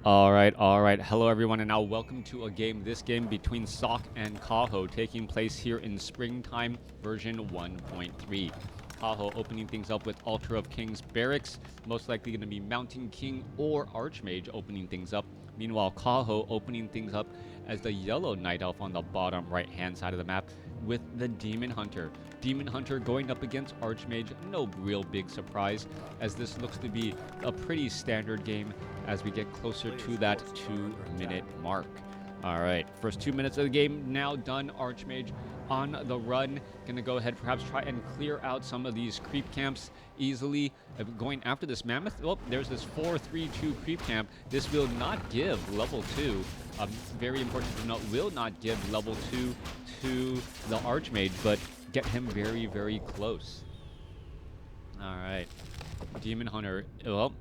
All right. Hello, everyone, and now welcome to a game. This game between Sock and Kaho, taking place here in Springtime version 1.3. Kaho opening things up with Altar of Kings Barracks, most likely going to be Mountain King or Archmage opening things up. Meanwhile, Kaho opening things up as the Yellow Night Elf on the bottom right-hand side of the map with the Demon Hunter. Demon Hunter going up against Archmage, no real big surprise, as this looks to be a pretty standard game as we get closer to that 2-minute mark. All right, first 2 minutes of the game now done. Archmage on the run, gonna go ahead, perhaps try and clear out some of these creep camps easily. Going after this mammoth. Oh, there's this 4-3-2 creep camp. This will not give level 2. Very important to note, will not give level 2 to the Archmage, but get him very, very close. All right, Demon Hunter, well,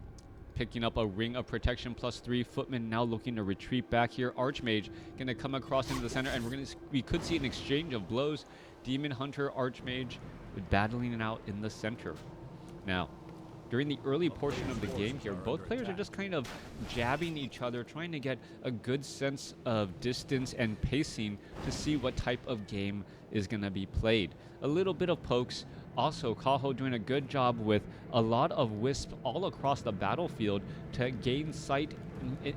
picking up a Ring of Protection +3. Footman now looking to retreat back here. Archmage gonna come across into the center, and we could see an exchange of blows. Demon Hunter, Archmage battling it out in the center. Now, during the early portion of the game here, both players are just kind of jabbing each other, trying to get a good sense of distance and pacing to see what type of game is going to be played. A little bit of pokes. Also, Kaho doing a good job with a lot of wisps all across the battlefield to gain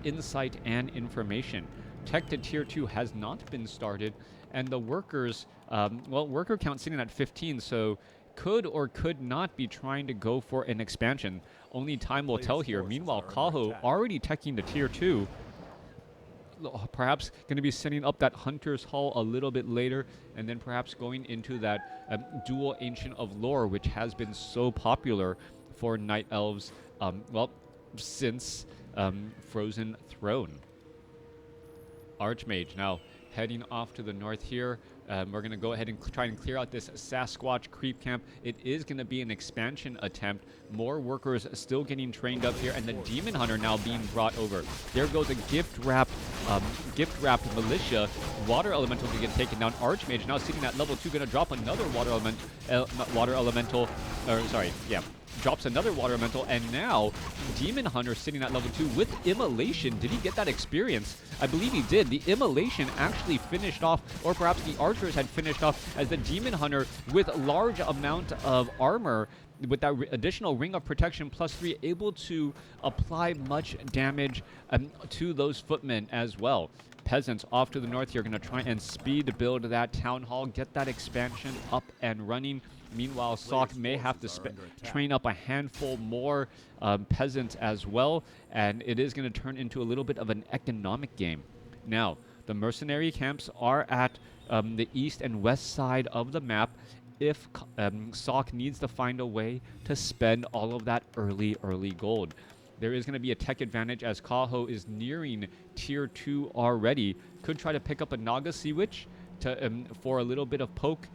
insight and information. Tech to tier 2 has not been started, and the workers, worker count sitting at 15, so could or could not be trying to go for an expansion. Only time will tell here. Meanwhile, Kaho already teching to tier 2. Perhaps going to be setting up that Hunter's Hall a little bit later, and then perhaps going into that dual Ancient of Lore, which has been so popular for Night Elves, since Frozen Throne. Archmage now heading off to the north here. We're going to go ahead and try and clear out this Sasquatch creep camp. It is going to be an expansion attempt. More workers still getting trained up here, and the Demon Hunter now being brought over. There goes a gift-wrapped militia. Water Elemental to get taken down. Archmage now sitting at level 2, going to drop another drops another Water Elemental, and now Demon Hunter sitting at level 2 with Immolation. Did he get that experience? I believe he did. The Immolation actually finished off, or perhaps the archers had finished off, as the Demon Hunter with large amount of armor with that additional Ring of Protection +3 able to apply much damage to those footmen as well. Peasants off to the north here going to try and speed build that town hall, get that expansion up and running. Meanwhile, Sock may have to train up a handful more peasants as well, and it is going to turn into a little bit of an economic game. Now, the mercenary camps are at the east and west side of the map. If Sock needs to find a way to spend all of that early gold. There is going to be a tech advantage as Kaho is nearing tier 2 already. Could try to pick up a Naga Sea Witch for a little bit of poke.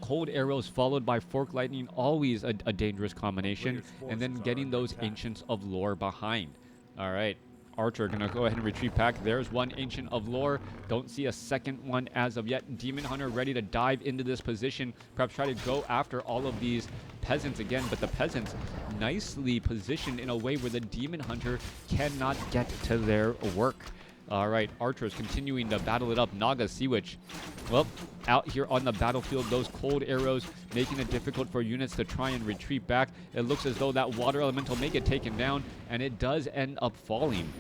Cold arrows followed by fork lightning, always a dangerous combination, and then getting those Ancients of Lore behind. All right, Archer gonna go ahead and retreat back. There's one Ancient of Lore. Don't see a second one as of yet. Demon Hunter ready to dive into this position, perhaps try to go after all of these peasants again, but the peasants nicely positioned in a way where the Demon Hunter cannot get to their work. All right, archers continuing to battle it up. Naga Sea Witch, well, out here on the battlefield, those cold arrows making it difficult for units to try and retreat back. It looks as though that Water Elemental may get taken down, and it does end up falling.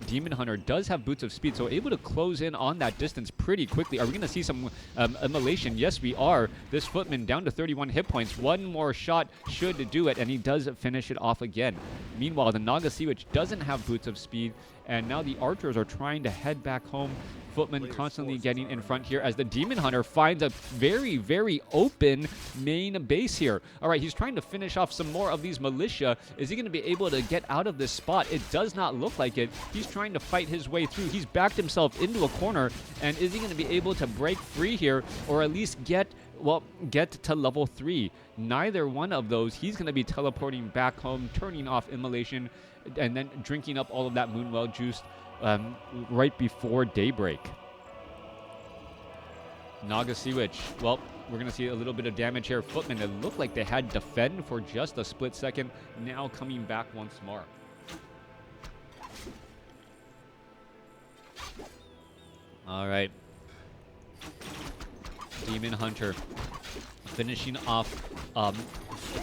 Demon Hunter does have Boots of Speed, so able to close in on that distance pretty quickly. Are we going to see some immolation? Yes, we are. This footman down to 31 hit points. One more shot should do it, and he does finish it off again. Meanwhile, the Naga Sea Witch doesn't have Boots of Speed, and now the archers are trying to head back home. Footman constantly getting in front here as the Demon Hunter finds a very, very open main base here. All right, he's trying to finish off some more of these militia. Is he going to be able to get out of this spot? It does not look like it. He's trying to fight his way through. He's backed himself into a corner, and is he going to be able to break free here, or at least get to level 3? Neither one of those. He's going to be teleporting back home, turning off Immolation, and then drinking up all of that Moonwell juice right before daybreak. Naga Sea Witch, well, we're going to see a little bit of damage here. Footmen, it looked like they had defend for just a split second, now coming back once more. All right. Demon Hunter finishing off,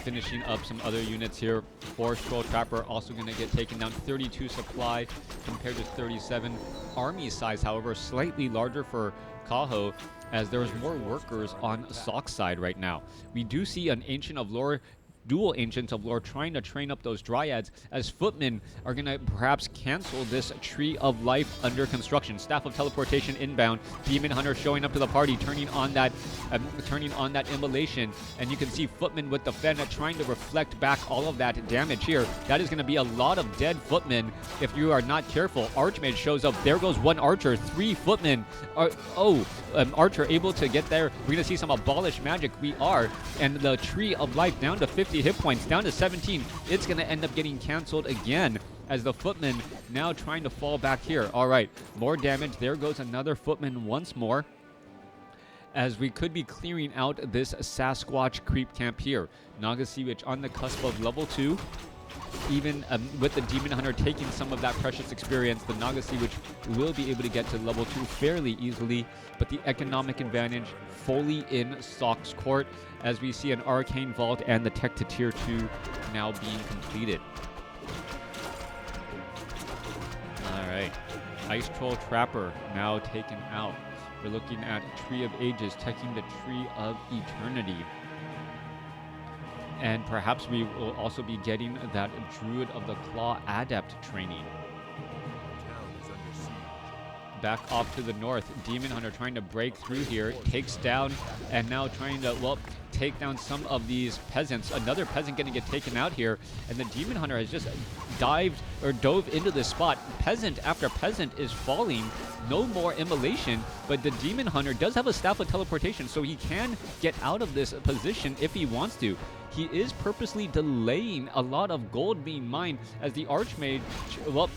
finishing up some other units here. Forest Troll Trapper also going to get taken down. 32 supply compared to 37. Army size, however, slightly larger for Kaho, as there's more workers on Sock's side right now. We do see an Ancient of Lore, dual Ancients of Lore trying to train up those Dryads, as Footmen are going to perhaps cancel this Tree of Life under construction. Staff of Teleportation inbound. Demon Hunter showing up to the party, turning on that immolation, and you can see Footmen with the Fen trying to reflect back all of that damage here. That is going to be a lot of dead Footmen if you are not careful. Archmage shows up. There goes one Archer. 3 Footmen are, Archer able to get there. We're going to see some Abolish Magic. We are, and the Tree of Life down to 50 hit points, down to 17. It's going to end up getting canceled again, as the Footmen now trying to fall back here. All right, more damage. There goes another Footman once more, as we could be clearing out this Sasquatch creep camp here. Naga Sea Witch on the cusp of level 2. Even with the Demon Hunter taking some of that precious experience, the Naga Sea Witch will be able to get to level 2 fairly easily, but the economic advantage fully in Sock's court, as we see an Arcane Vault and the tech to tier 2 now being completed. Alright, Ice Troll Trapper now taken out. We're looking at Tree of Ages, taking the Tree of Eternity. And perhaps we will also be getting that Druid of the Claw Adept training. Back off to the north, Demon Hunter trying to break through here, takes down, and now trying to, well, take down some of these peasants. Another peasant going to get taken out here, and the Demon Hunter has just dove into this spot. Peasant after peasant is falling. No more immolation, but the Demon Hunter does have a Staff of Teleportation, so he can get out of this position if he wants to. He is purposely delaying a lot of gold being mined, as the Archmage, well,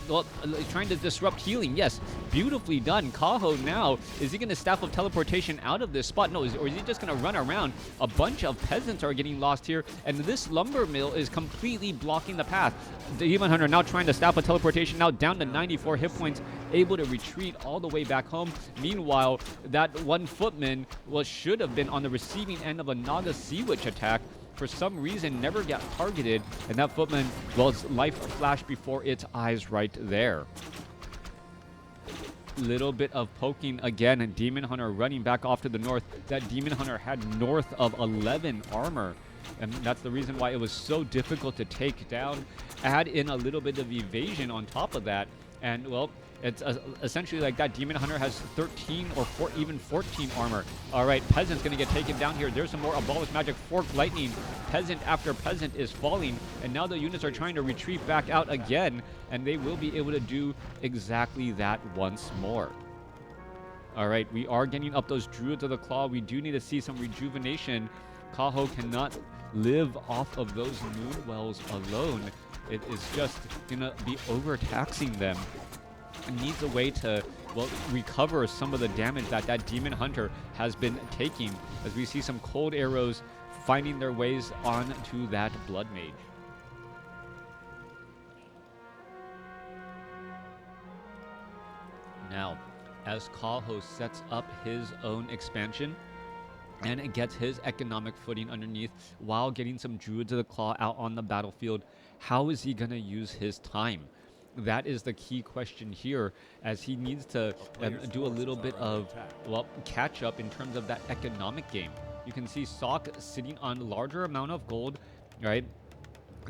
trying to disrupt healing. Yes, beautifully done. Kaho now, is he going to Staff of Teleportation out of this spot? No, or is he just going to run around? A bunch of peasants are getting lost here, and this lumber mill is completely blocking the path. The Demon Hunter now trying to Staff of Teleportation, now down to 94 hit points, able to retreat all the way back home. Meanwhile, that one Footman should have been on the receiving end of a Naga Sea Witch attack. For some reason, never got targeted, and that Footman, well, its life flashed before its eyes right there. Little bit of poking again, and Demon Hunter running back off to the north. That Demon Hunter had north of 11 armor, and that's the reason why it was so difficult to take down. Add in a little bit of evasion on top of that, and, well, it's essentially like that Demon Hunter has 13 or even 14 armor. All right, Peasant's going to get taken down here. There's some more Abolish Magic. Forked Lightning. Peasant after Peasant is falling, and now the units are trying to retreat back out again, and they will be able to do exactly that once more. All right, we are getting up those Druids of the Claw. We do need to see some rejuvenation. Kaho cannot live off of those Moon Wells alone. It is just going to be overtaxing them. Needs a way to, well, recover some of the damage that that Demon Hunter has been taking, as we see some cold arrows finding their ways onto that Blood Mage. Now, as Kaho sets up his own expansion and gets his economic footing underneath while getting some Druids of the Claw out on the battlefield, how is he going to use his time? That is the key question here, as he needs to do a little bit of, well, catch up in terms of that economic game. You can see Sock sitting on a larger amount of gold, right?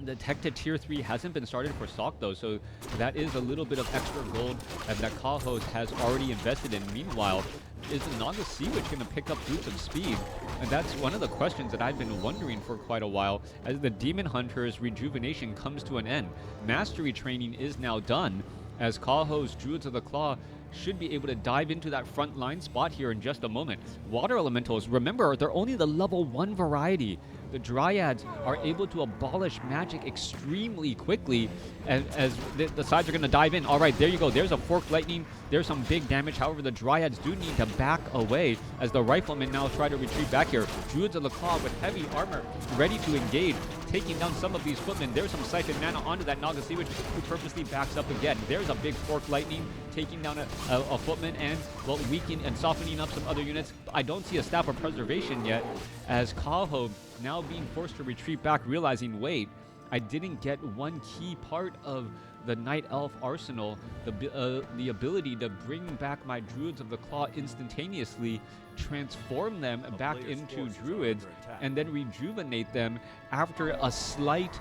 The tech to tier 3 hasn't been started for Sock though, so that is a little bit of extra gold that Kaho has already invested in. Meanwhile, is the Naga Sea Witch going to pick up Boots of Speed? And that's one of the questions that I've been wondering for quite a while, as the Demon Hunter's rejuvenation comes to an end. Mastery training is now done, as Kaho's Druids of the Claw should be able to dive into that front line spot here in just a moment. Water Elementals, remember, they're only the level 1 variety. The Dryads are able to abolish magic extremely quickly, as the sides are going to dive in. All right, there you go. There's a Forked Lightning. There's some big damage. However, the Dryads do need to back away, as the Riflemen now try to retreat back here. Druids of the Claw with heavy armor, ready to engage. taking down some of these footmen. There's some Siphon Mana onto that Naga Sea Witch, who purposely backs up again. There's a big Fork Lightning taking down a footman and, well, weakening and softening up some other units. I don't see a Staff of Preservation yet, as Kaho now being forced to retreat back, realizing, wait, I didn't get one key part of the Night Elf arsenal, the ability to bring back my Druids of the Claw instantaneously, transform them back into Druids, and then rejuvenate them after a slight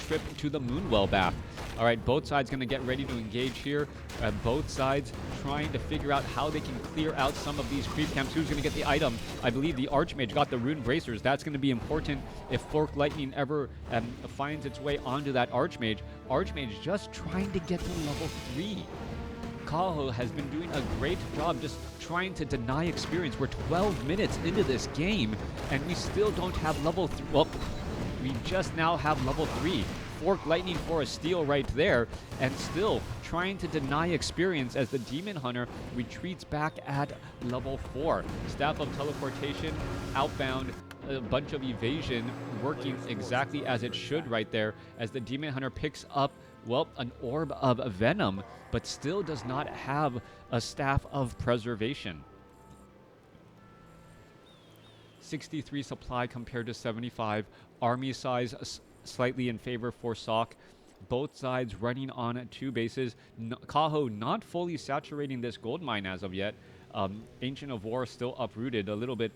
trip to the Moonwell Bath. All right, both sides going to get ready to engage here. Both sides trying to figure out how they can clear out some of these creep camps. Who's going to get the item? I believe the Archmage got the Rune Bracers. That's going to be important if Fork Lightning ever finds its way onto that Archmage. Archmage just trying to get to level 3. Kaho has been doing a great job just trying to deny experience. We're 12 minutes into this game, and we still don't have level 3. Well, we just now have level 3. Fork Lightning for a steal right there, and still trying to deny experience as the Demon Hunter retreats back at level 4. Staff of Teleportation, outbound, a bunch of evasion, working exactly as it should right there, as the Demon Hunter picks up, well, an Orb of Venom, but still does not have a Staff of Preservation. 63 supply compared to 75. Army size slightly in favor for Sok. Both sides running on 2 bases. Kaho not fully saturating this gold mine as of yet. Ancient of War still uprooted. A little bit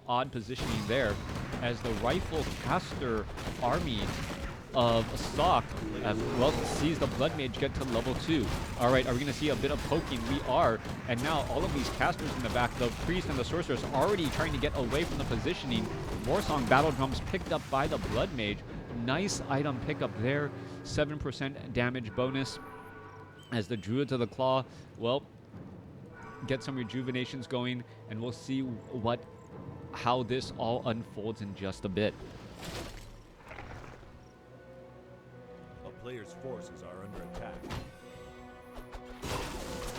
odd positioning there, as the Rifle Caster army of Sok, well, sees the Blood Mage get to level 2. All right, are we going to see a bit of poking? We are. And now all of these casters in the back, the Priest and the Sorceress, already trying to get away from the positioning. Warsong Battle Drums picked up by the Blood Mage. Nice item pickup there. 7% damage bonus, as the Druids of the Claw, well, get some rejuvenations going, and we'll see how this all unfolds in just a bit. Players' forces are under attack.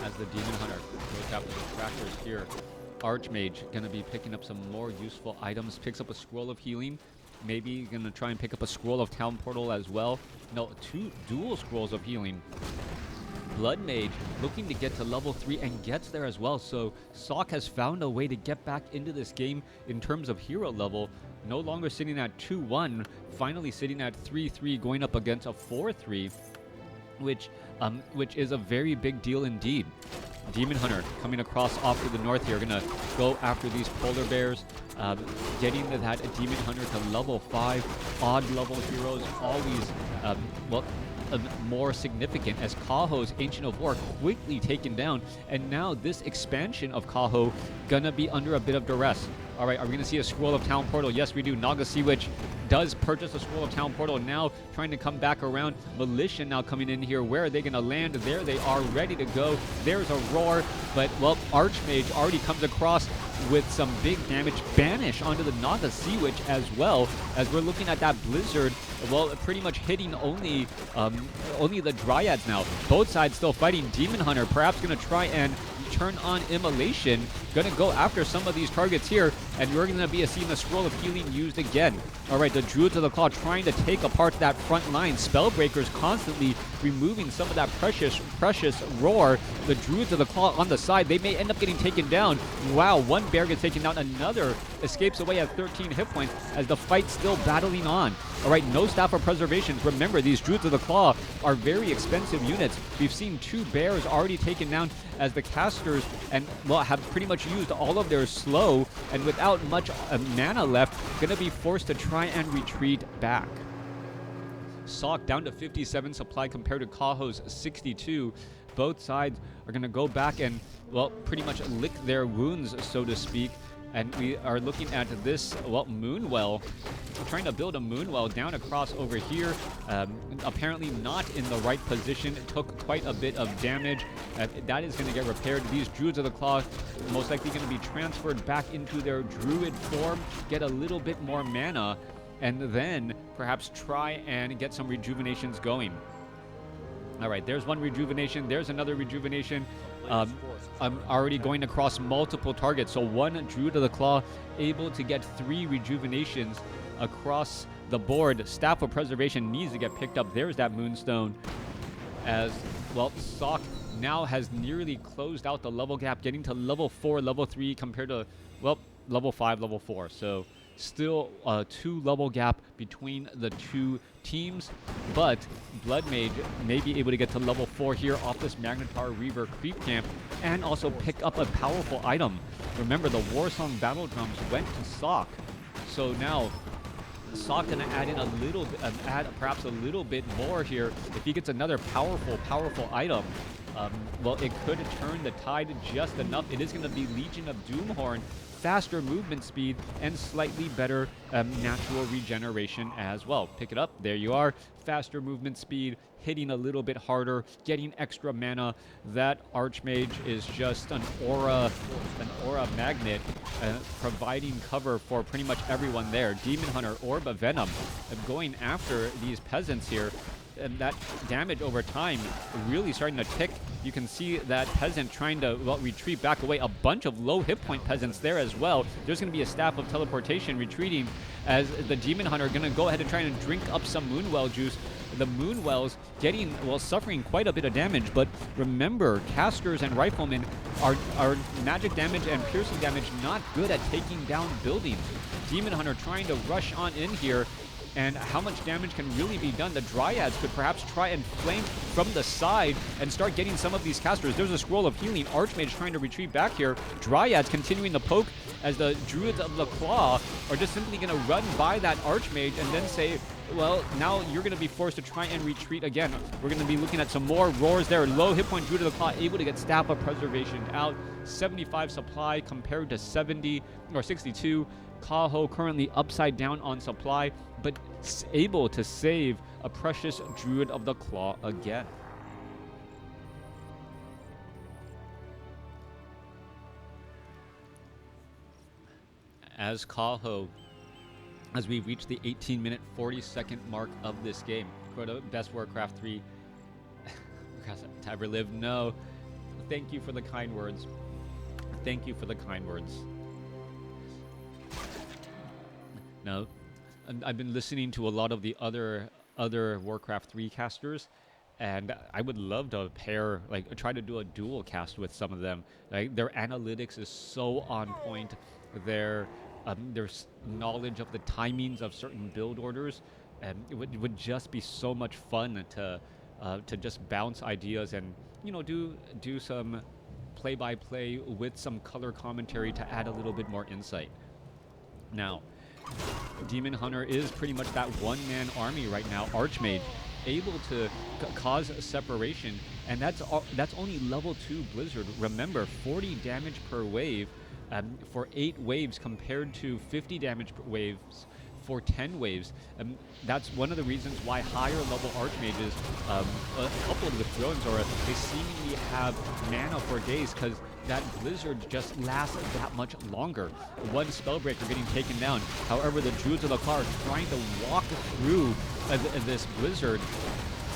As the Demon Hunter goes after the trackers here, Archmage going to be picking up some more useful items. Picks up a Scroll of Healing. Maybe going to try and pick up a Scroll of Town Portal as well. No, 2 dual Scrolls of Healing. Blood Mage looking to get to level 3 and gets there as well. So Sok has found a way to get back into this game in terms of hero level. No longer sitting at 2-1, finally sitting at 3-3, going up against a 4-3, which is a very big deal indeed. Demon Hunter coming across off to the north here, gonna go after these polar bears, getting that Demon Hunter to level 5. Odd level heroes always, well, more significant, as Kaho's Ancient of War quickly taken down, and now this expansion of Kaho gonna be under a bit of duress. All right, are we going to see a Scroll of Town Portal? Yes, we do. Naga Sea Witch does purchase a Scroll of Town Portal, now trying to come back around. Militia now coming in here. Where are they going to land? There they are, ready to go. There's a roar, but, well, Archmage already comes across with some big damage. Banish onto the Naga Sea Witch as well, as we're looking at that Blizzard, well, pretty much hitting only the Dryads now. Both sides still fighting. Demon Hunter perhaps going to try and turn on Immolation. Going to go after some of these targets here, and we're going to be seeing the Scroll of Healing used again. All right, the Druids of the Claw trying to take apart that front line. Spellbreakers constantly removing some of that precious roar. The Druids of the Claw on the side, they may end up getting taken down. Wow, one bear gets taken down, another escapes away at 13 hit points, as the fight's still battling on. All right, no Staff of Preservation. Remember, these Druids of the Claw are very expensive units. We've seen 2 bears already taken down, as the casters have pretty much used all of their slow, and without much mana left, going to be forced to try and retreat back. Sok down to 57 supply compared to Kaho's 62. Both sides are going to go back and, well, pretty much lick their wounds, so to speak. And we are looking at this, well, Moonwell. We're trying to build a Moonwell down across over here. Apparently not in the right position. It took quite a bit of damage. That is going to get repaired. These Druids of the Claw most likely going to be transferred back into their Druid form, get a little bit more mana, and then perhaps try and get some rejuvenations going. All right, there's one rejuvenation. There's another rejuvenation. I'm already going across multiple targets. So one Druid of the Claw able to get 3 rejuvenations across the board. Staff of Preservation needs to get picked up. There's that Moonstone. As, well, Sock now has nearly closed out the level gap, getting to level 4, level 3 compared to, well, level 5, level 4. So still a 2 level gap between the two teams, but Blood Mage may be able to get to level 4 here off this Magnetar Reaver creep camp and also pick up a powerful item. Remember, the Warsong Battle Drums went to Sock, so now Sock gonna add in a little bit, add perhaps a little bit more here. If he gets another powerful item, well, it could turn the tide just enough. It is gonna be Legion of Doomhorn, faster movement speed, and slightly better natural regeneration as well. Pick it up, there you are. Faster movement speed, hitting a little bit harder, getting extra mana. That Archmage is just an aura magnet, providing cover for pretty much everyone there. Demon Hunter, Orb of Venom, going after these peasants here. And that damage over time really starting to tick. You can see that peasant trying to, well, retreat back away. A bunch of low hit point peasants there as well. There's going to be a Staff of Teleportation retreating as the Demon Hunter going to go ahead and try and drink up some Moonwell juice. The Moonwells getting, well, suffering quite a bit of damage, but remember, casters and riflemen are magic damage and piercing damage not good at taking down buildings. Demon Hunter trying to rush on in here, and how much damage can really be done. The Dryads could perhaps try and flank from the side and start getting some of these casters. There's a Scroll of Healing. Archmage trying to retreat back here. Dryads continuing the poke as the Druids of the Claw are just simply going to run by that Archmage and then say, well, now you're going to be forced to try and retreat again. We're going to be looking at some more roars there. Low hit point Druid of the Claw able to get Staff of Preservation out. 75 supply compared to 70 or 62. Kaho currently upside down on supply, but able to save a precious Druid of the Claw again. As Kaho, as we reach the 18-minute, 40-second mark of this game. Crota, best WarCraft 3 to ever live. No, thank you for the kind words. Thank you for the kind words. No, I've been listening to a lot of the other WarCraft 3 casters, and I would love to pair, like, try to do a dual cast with some of them. Like, their analytics is so on point. Their knowledge of the timings of certain build orders, and it would just be so much fun to just bounce ideas and, you know, do some play-by-play with some color commentary to add a little bit more insight. Now, Demon Hunter is pretty much that one-man army right now. Archmage able to cause separation, and that's only level 2 Blizzard. Remember, 40 damage per wave for 8 waves compared to 50 damage per waves for 10 waves. That's one of the reasons why higher level Archmages, coupled with drones, or they seemingly have mana for days, because that Blizzard just lasts that much longer. One Spellbreaker getting taken down. However, the Druids of the Claw are trying to walk through this Blizzard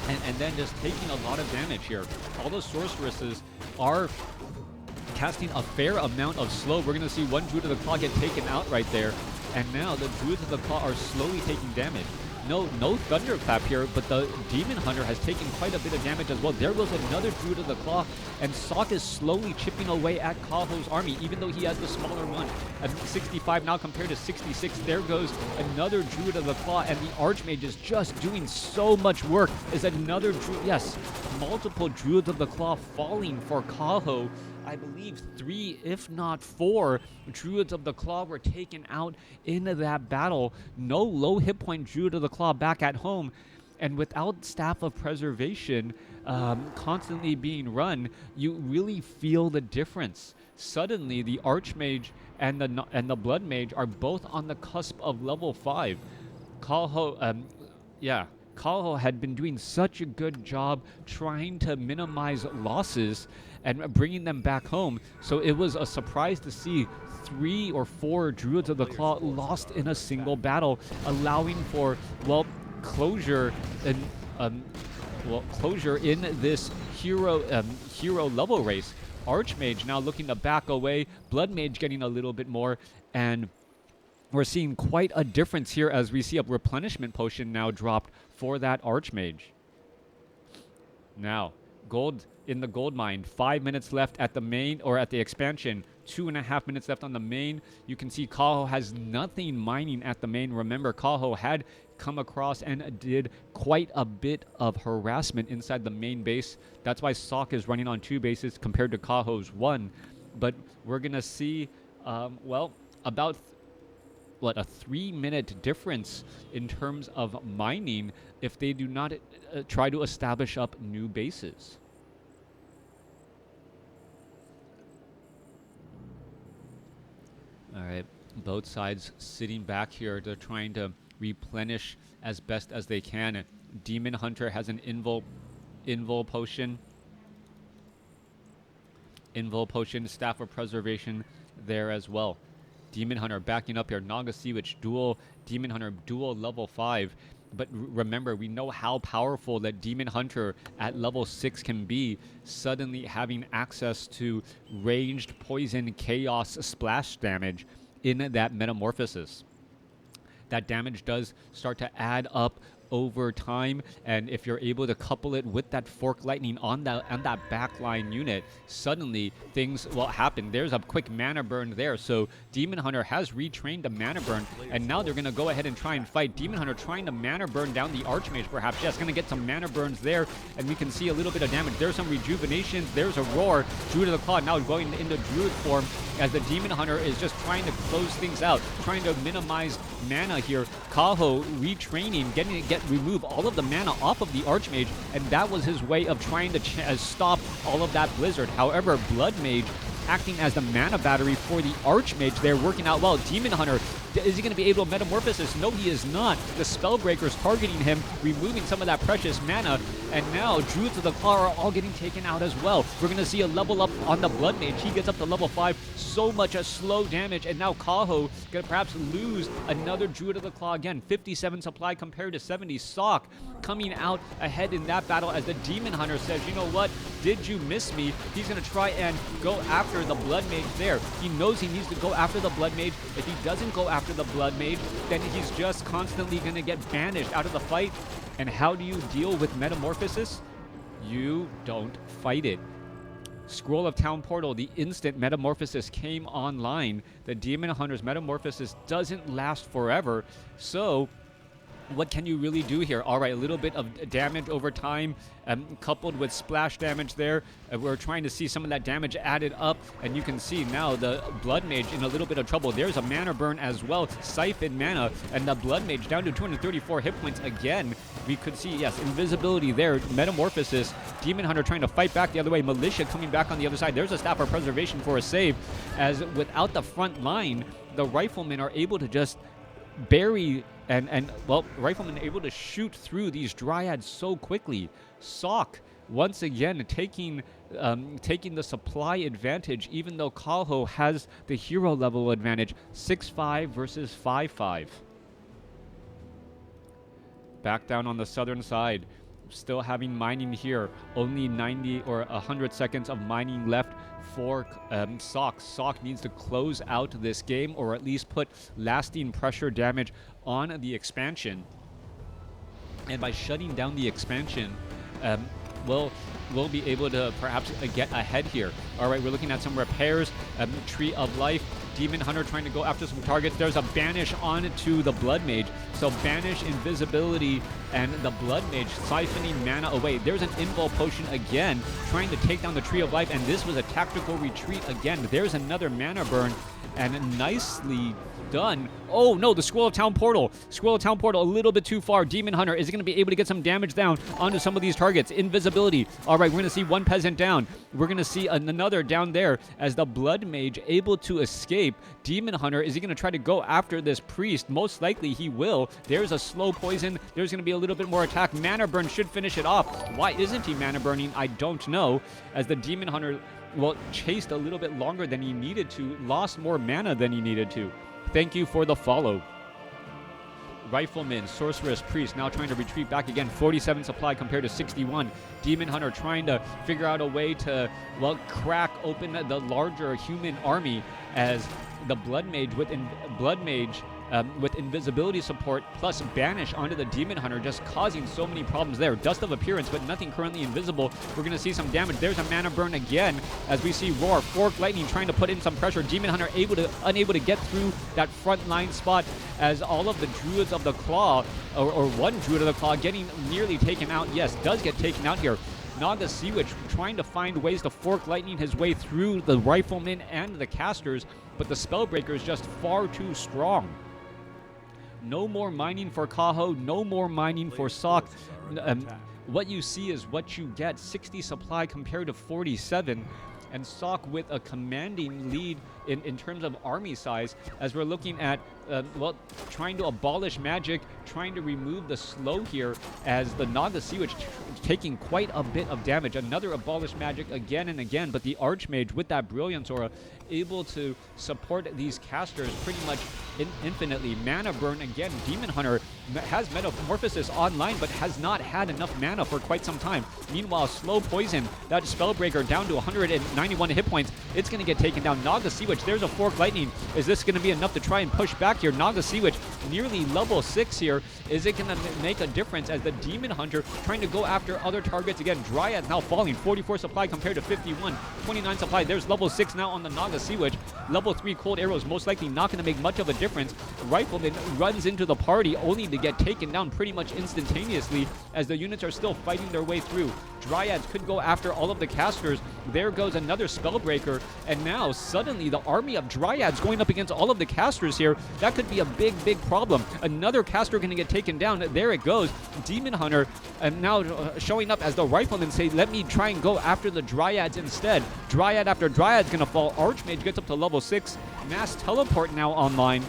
and then just taking a lot of damage here. All those Sorceresses are casting a fair amount of slow. We're going to see one Druid of the Claw get taken out right there. And now the Druids of the Claw are slowly taking damage. No Thunderclap here, but the Demon Hunter has taken quite a bit of damage as well. There goes another Druid of the Claw, and Sock is slowly chipping away at Kaho's army, even though he has the smaller one. At 65 now compared to 66, there goes another Druid of the Claw, and the Archmage is just doing so much work. Is another Druid, yes, multiple Druids of the Claw falling for Kaho. I believe 3, if not 4, Druids of the Claw were taken out into that battle. No low hit point Druid of the Claw back at home. And without Staff of Preservation constantly being run, you really feel the difference. Suddenly, the Archmage and the Blood Mage are both on the cusp of level 5. Kaho, Kaho had been doing such a good job trying to minimize losses and bringing them back home. So it was a surprise to see 3 or 4 Druids of the Claw lost in a single battle, allowing for, well, closure and closure in this hero level race. Archmage now looking to back away. Blood Mage getting a little bit more, and we're seeing quite a difference here as we see a replenishment potion now dropped for that Archmage. Now, gold in the gold mine. 5 minutes left at the main, or at the expansion. 2.5 minutes left on the main. You can see Kaho has nothing mining at the main. Remember, Kaho had come across and did quite a bit of harassment inside the main base. That's why Sok is running on 2 bases compared to Kaho's 1. But we're going to see, well, about a 3-minute difference in terms of mining if they do not try to establish up new bases. All right, both sides sitting back here. They're trying to replenish as best as they can. Demon Hunter has an invul potion. Invul potion, Staff of Preservation there as well. Demon Hunter backing up here. Naga Sea Witch dual, Demon Hunter dual level 5. But remember, we know how powerful that Demon Hunter at level 6 can be, suddenly having access to ranged poison chaos splash damage in that metamorphosis. That damage does start to add up over time, and if you're able to couple it with that Fork Lightning on that backline unit, suddenly things will happen. There's a quick mana burn there, so Demon Hunter has retrained the mana burn, and now they're going to go ahead and try and fight. Demon Hunter trying to mana burn down the Archmage, perhaps. Yes, going to get some mana burns there, and we can see a little bit of damage. There's some rejuvenations. There's a roar. Druid of the Claw now going into Druid form as the Demon Hunter is just trying to close things out, trying to minimize mana here. Kaho retraining, getting to remove all of the mana off of the Archmage, and that was his way of trying to stop all of that Blizzard. However, Blood Mage acting as the mana battery for the Archmage there, working out well. Demon Hunter, is he going to be able to metamorphosis? No, he is not. The Spellbreaker's targeting him, removing some of that precious mana, and now Druids of the Claw are all getting taken out as well. We're going to see a level up on the Blood Mage. He gets up to level 5. So much slow damage, and now Kaho going to perhaps lose another Druid of the Claw again. 57 supply compared to 70. Sok coming out ahead in that battle as the Demon Hunter says, you know what? Did you miss me? He's going to try and go after the Blood Mage there. He knows he needs to go after the Blood Mage. If he doesn't go after the Blood Mage, then he's just constantly going to get banished out of the fight. And how do you deal with metamorphosis? You don't fight it. Scroll of Town Portal, the instant metamorphosis came online. The Demon Hunter's metamorphosis doesn't last forever, so what can you really do here? All right, a little bit of damage over time, coupled with splash damage there. We're trying to see some of that damage added up, and you can see now the Blood Mage in a little bit of trouble. There's a mana burn as well, siphon mana, and the Blood Mage down to 234 hit points again. We could see, yes, invisibility there, metamorphosis. Demon Hunter trying to fight back the other way. Militia coming back on the other side. There's a Staff of Preservation for a save, as without the front line, the Riflemen are able to just bury well, Riflemen able to shoot through these Dryads so quickly. Sok once again taking the supply advantage, even though Kaho has the hero level advantage. 6-5 versus 5-5. Back down on the southern side, still having mining here. Only 90 or 100 seconds of mining left for Sok. Sok needs to close out this game, or at least put lasting pressure damage on the expansion. And by shutting down the expansion, we'll be able to perhaps get ahead here. All right, we're looking at some repairs. Tree of Life. Demon Hunter trying to go after some targets. There's a banish onto the Blood Mage. So banish, invisibility, and the Blood Mage siphoning mana away. There's an invul potion again, trying to take down the Tree of Life, and this was a tactical retreat again. There's another mana burn, and nicely done. Oh no, the Scroll of Town Portal. Scroll of Town Portal a little bit too far. Demon Hunter is going to be able to get some damage down onto some of these targets. Invisibility. All right, we're going to see one peasant down. We're going to see another down there as the Blood Mage able to escape. Demon Hunter, is he going to try to go after this priest? Most likely he will. There's a slow poison. There's going to be a little bit more attack. Mana burn should finish it off. Why isn't he mana burning? I don't know. As the Demon Hunter, well, chased a little bit longer than he needed to, lost more mana than he needed to. Thank you for the follow. Rifleman, Sorceress, Priest now trying to retreat back again. 47 supply compared to 61. Demon Hunter trying to figure out a way to, well, crack open the larger human army as the Blood Mage with invisibility support plus banish onto the Demon Hunter, just causing so many problems there. Dust of Appearance, but nothing currently invisible. We're going to see some damage. There's a mana burn again as we see Roar, Fork Lightning trying to put in some pressure. Demon Hunter unable to get through that front line spot as all of the Druids of the Claw, or one Druid of the Claw getting nearly taken out. Yes, does get taken out here. Naga Sea Witch trying to find ways to Fork Lightning his way through the Riflemen and the casters, but the Spellbreaker is just far too strong. No more mining for Kaho, no more mining for Sok. What you see is what you get. 60 supply compared to 47. And Sok with a commanding lead in terms of army size, as we're looking at, well, trying to abolish magic, trying to remove the slow here, as the Naga Sea Witch taking quite a bit of damage. Another abolish magic again and again, but the Archmage with that Brilliance Aura able to support these casters pretty much infinitely. Mana burn again. Demon Hunter has Metamorphosis online, but has not had enough mana for quite some time. Meanwhile, Slow Poison, that Spellbreaker down to 191 hit points. It's going to get taken down. Naga Sea Witch, there's a Fork Lightning. Is this going to be enough to try and push back here? Naga Sea Witch nearly level 6 here. Is it going to make a difference as the Demon Hunter trying to go after other targets again? Dryad now falling. 44 supply compared to 51. 29 supply. There's level 6 now on the Naga Sea Witch. Level 3 Cold Arrows most likely not going to make much of a difference. Rifleman runs into the party only to get taken down pretty much instantaneously as the units are still fighting their way through. Dryads could go after all of the casters. There goes another Spellbreaker, and now suddenly the army of Dryads going up against all of the casters here. That could be a big problem. Another caster going to get taken down. There it goes. Demon Hunter and now showing up as the Riflemen say, let me try and go after the Dryads instead. Dryad after Dryad's going to fall. Archmage gets up to level 6. Mass Teleport now online.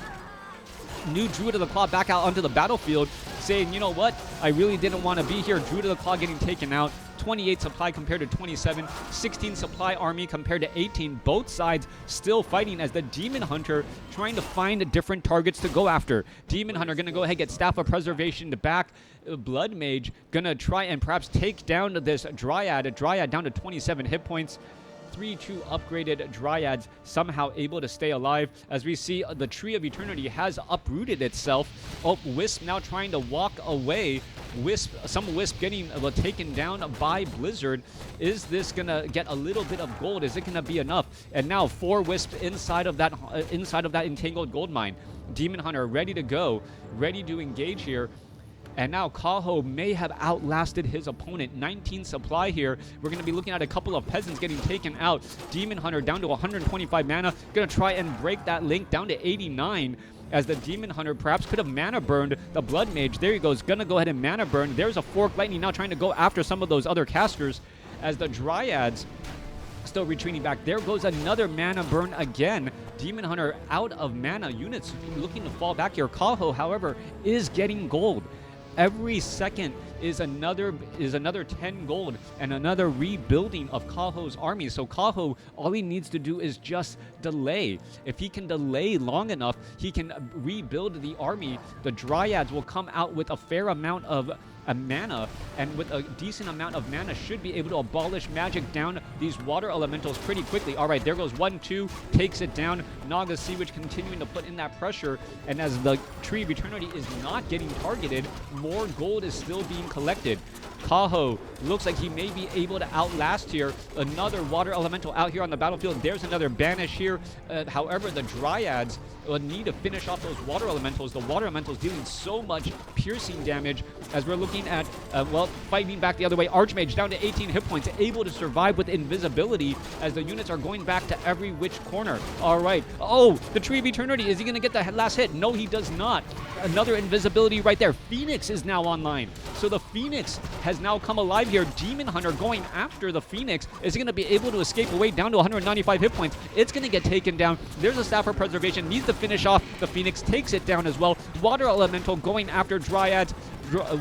New Druid of the Claw back out onto the battlefield, saying, you know what, I really didn't want to be here. Druid of the Claw getting taken out. 28 supply compared to 27. 16 supply army compared to 18. Both sides still fighting as the Demon Hunter trying to find different targets to go after. Demon Hunter going to go ahead and get Staff of Preservation to back. Blood Mage going to try and perhaps take down this Dryad. A Dryad down to 27 hit points. 3-2 upgraded Dryads somehow able to stay alive as we see the Tree of Eternity has uprooted itself. Oh, Wisp now trying to walk away. Some Wisp getting taken down by Blizzard. Is this gonna get a little bit of gold? Is it gonna be enough? And now 4 Wisps inside of that entangled gold mine. Demon Hunter ready to go, ready to engage here. And now Kaho may have outlasted his opponent. 19 supply here. We're going to be looking at a couple of peasants getting taken out. Demon Hunter down to 125 mana. Going to try and break that link down to 89. As the Demon Hunter perhaps could have mana burned the Blood Mage. There he goes. Going to go ahead and mana burn. There's a Fork Lightning now trying to go after some of those other casters. As the Dryads still retreating back. There goes another mana burn again. Demon Hunter out of mana. Units looking to fall back here. Kaho, however, is getting gold. Every second is another 10 gold and another rebuilding of Kaho's army. So Kaho, all he needs to do is just delay. If he can delay long enough, he can rebuild the army. The Dryads will come out with a fair amount of mana, and with a decent amount of mana should be able to abolish magic down these water elementals pretty quickly. All right, there goes 1-2, takes it down. Naga Sea Witch continuing to put in that pressure, and as the Tree of Eternity is not getting targeted, more gold is still being collected. Kaho looks like he may be able to outlast here. Another water elemental out here on the battlefield. There's another banish here. However, the Dryads need to finish off those water elementals. The water elementals dealing so much piercing damage as we're looking at, well, fighting back the other way. Archmage down to 18 hit points, able to survive with invisibility as the units are going back to every which corner. All right. Oh, the Tree of Eternity. Is he going to get the last hit? No, he does not. Another invisibility right there. Phoenix is now online. So the Phoenix has now come alive here. Demon Hunter going after the Phoenix. Is he going to be able to escape away down to 195 hit points? It's going to get taken down. There's a Staff of Preservation. Needs to finish off. The Phoenix takes it down as well. Water Elemental going after Dryads.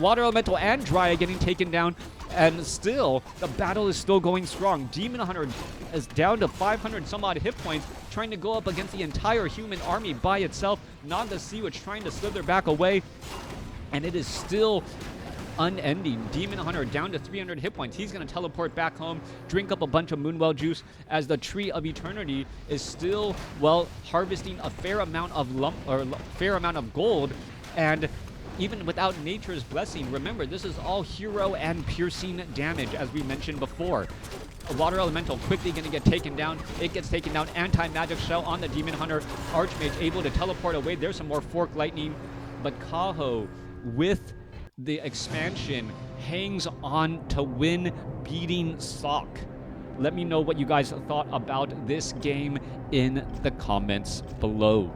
Water Elemental and Dryad getting taken down. And still, the battle is still going strong. Demon Hunter is down to 500 some odd hit points, trying to go up against the entire human army by itself. Naga Sea Witch trying to slither back away. and it is still unending. Demon Hunter down to 300 hit points. He's going to teleport back home, drink up a bunch of Moonwell juice, as the Tree of Eternity is still, well, harvesting a fair amount of gold. And even without Nature's Blessing, remember, this is all hero and piercing damage, as we mentioned before. A Water Elemental quickly going to get taken down. It gets taken down. Anti-Magic Shell on the Demon Hunter. Archmage able to teleport away. There's some more Fork Lightning. But Kaho, with the expansion, hangs on to win, beating Sock. Let me know what you guys thought about this game in the comments below.